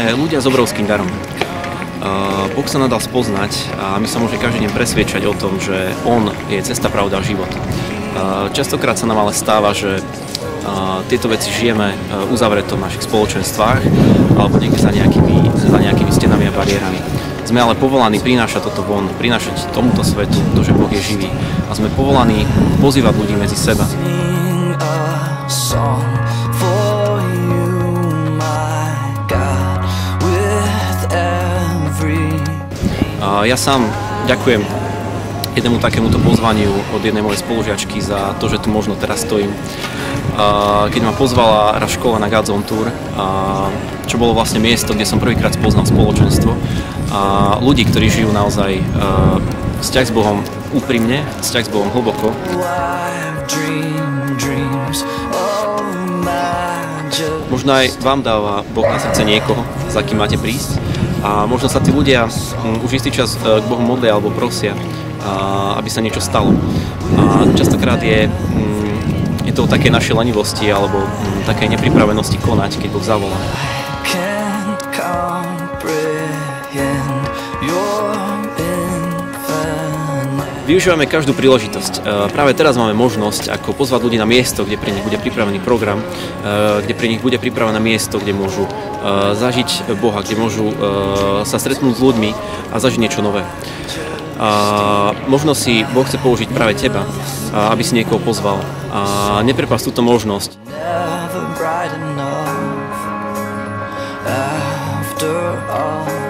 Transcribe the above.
sme ľudia s obrovským darom. Boh sa nadal spoznať a my sa môžeme každý deň presviečať o tom, že On je cesta, pravda a život. Častokrát sa nám ale stáva, že tieto veci žijeme uzavreto v našich spoločenstvách alebo niekde za nejakými stenami a bariérami. Sme ale povolaní prinášať toto von, prinášať tomuto svetu to, že Boh je živý. A sme povolaní pozývať ľudí medzi seba. Ja sám ďakujem jednému takémuto pozvaniu od jednej mojej spolužiačky za to, že tu možno teraz stojím. Keď ma pozvala raz škola na God Zone Tour, čo bolo vlastne miesto, kde som prvýkrát spoznal spoločenstvo a ľudí, ktorí žijú naozaj vzťah s Bohom úprimne, vzťah s Bohom hlboko. Možno aj vám dáva Boh na srdce niekoho, za kým máte prísť. A možno sa tí ľudia už istý čas k Bohu modlia alebo prosia, aby sa niečo stalo. A častokrát je to o také našej lenivosti alebo také nepripravenosti konať, keď Boh zavolá. Využívame každú príležitosť. Práve teraz máme možnosť ako pozvať ľudí na miesto, kde pre nich bude pripravený program, kde pre nich bude pripravené miesto, kde môžu zažiť Boha, kde môžu sa stretnúť s ľuďmi a zažiť niečo nové. Možno si Boh chce použiť práve teba, aby si niekoho pozval. A neprepásť túto možnosť. After all